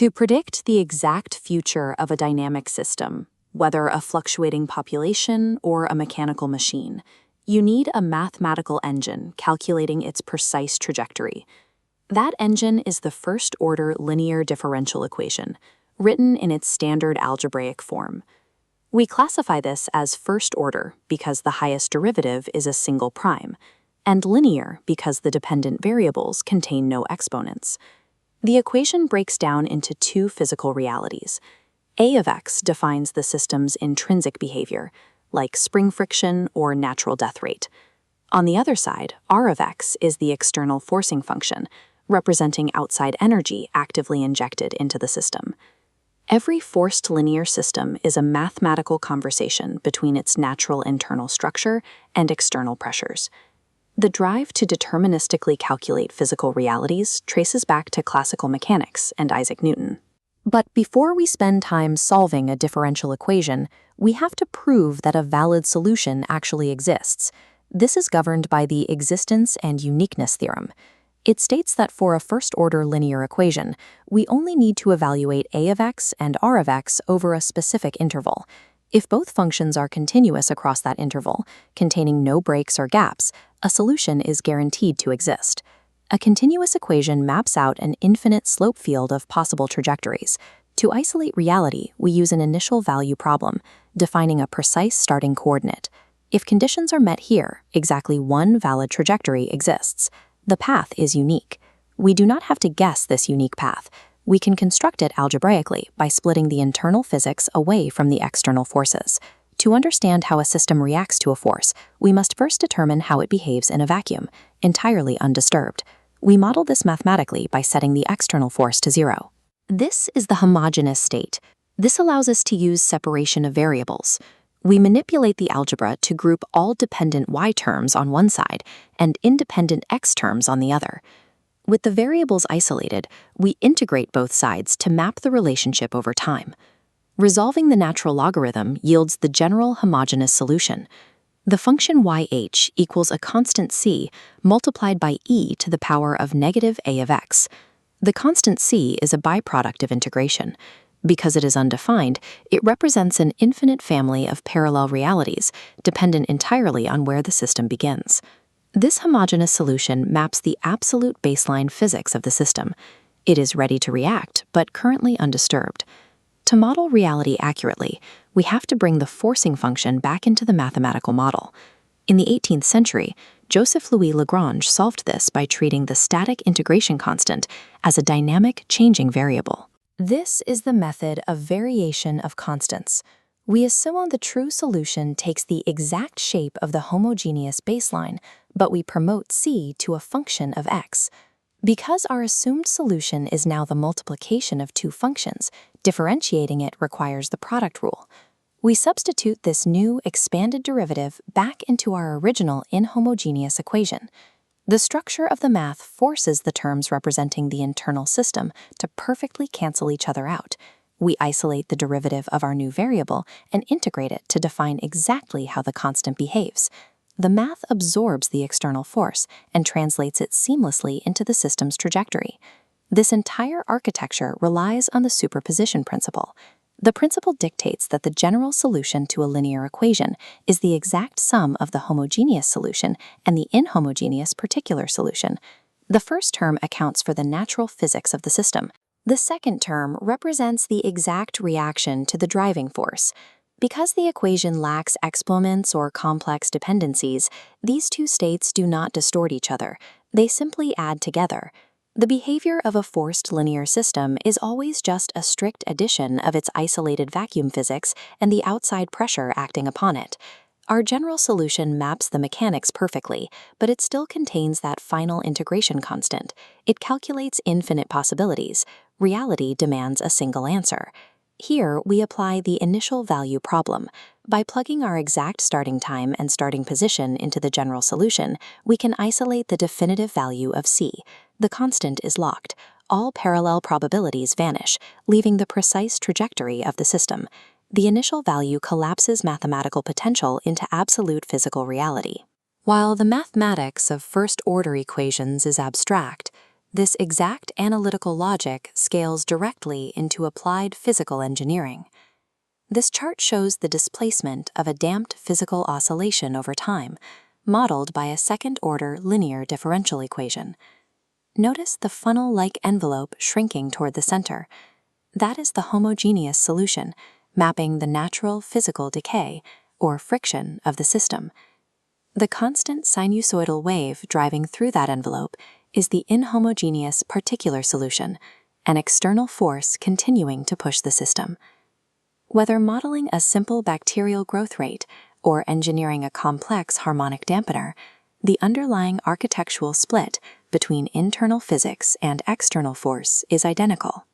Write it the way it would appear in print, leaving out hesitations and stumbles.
To predict the exact future of a dynamic system, whether a fluctuating population or a mechanical machine, you need a mathematical engine calculating its precise trajectory. That engine is the first-order linear differential equation, written in its standard algebraic form. We classify this as first-order because the highest derivative is a single prime, and linear because the dependent variables contain no exponents. The equation breaks down into two physical realities. A of x defines the system's intrinsic behavior, like spring friction or natural death rate. On the other side, R of x is the external forcing function, representing outside energy actively injected into the system. Every forced linear system is a mathematical conversation between its natural internal structure and external pressures. The drive to deterministically calculate physical realities traces back to classical mechanics and Isaac Newton. But before we spend time solving a differential equation, we have to prove that a valid solution actually exists. This is governed by the Existence and Uniqueness Theorem. It states that for a first-order linear equation, we only need to evaluate a of x and r of x over a specific interval. If both functions are continuous across that interval, containing no breaks or gaps, a solution is guaranteed to exist. A continuous equation maps out an infinite slope field of possible trajectories. To isolate reality, we use an initial value problem, defining a precise starting coordinate. If conditions are met here, exactly one valid trajectory exists. The path is unique. We do not have to guess this unique path. We can construct it algebraically by splitting the internal physics away from the external forces. To understand how a system reacts to a force, we must first determine how it behaves in a vacuum, entirely undisturbed. We model this mathematically by setting the external force to 0. This is the homogeneous state. This allows us to use separation of variables. We manipulate the algebra to group all dependent y terms on one side and independent x terms on the other. With the variables isolated, we integrate both sides to map the relationship over time. Resolving the natural logarithm yields the general homogeneous solution. The function yh equals a constant c multiplied by e to the power of negative a of x. The constant c is a byproduct of integration. Because it is undefined, it represents an infinite family of parallel realities, dependent entirely on where the system begins. This homogeneous solution maps the absolute baseline physics of the system. It is ready to react, but currently undisturbed. To model reality accurately, we have to bring the forcing function back into the mathematical model. In the 18th century, Joseph Louis Lagrange solved this by treating the static integration constant as a dynamic changing variable. This is the method of variation of constants. We assume the true solution takes the exact shape of the homogeneous baseline, but we promote c to a function of x. Because our assumed solution is now the multiplication of two functions, differentiating it requires the product rule. We substitute this new expanded derivative back into our original inhomogeneous equation. The structure of the math forces the terms representing the internal system to perfectly cancel each other out. We isolate the derivative of our new variable and integrate it to define exactly how the constant behaves. The math absorbs the external force and translates it seamlessly into the system's trajectory. This entire architecture relies on the superposition principle. The principle dictates that the general solution to a linear equation is the exact sum of the homogeneous solution and the inhomogeneous particular solution. The first term accounts for the natural physics of the system. The second term represents the exact reaction to the driving force. Because the equation lacks exponents or complex dependencies, these two states do not distort each other. They simply add together. The behavior of a forced linear system is always just a strict addition of its isolated vacuum physics and the outside pressure acting upon it. Our general solution maps the mechanics perfectly, but it still contains that final integration constant. It calculates infinite possibilities. Reality demands a single answer. Here, we apply the initial value problem. By plugging our exact starting time and starting position into the general solution, we can isolate the definitive value of c. The constant is locked. All parallel probabilities vanish, leaving the precise trajectory of the system. The initial value collapses mathematical potential into absolute physical reality. While the mathematics of first-order equations is abstract, This exact analytical logic scales directly into applied physical engineering. This chart shows the displacement of a damped physical oscillation over time, modeled by a second-order linear differential equation. Notice the funnel-like envelope shrinking toward the center. That is the homogeneous solution, mapping the natural physical decay, or friction, of the system. The constant sinusoidal wave driving through that envelope is the inhomogeneous particular solution, an external force continuing to push the system. Whether modeling a simple bacterial growth rate or engineering a complex harmonic dampener, the underlying architectural split between internal physics and external force is identical.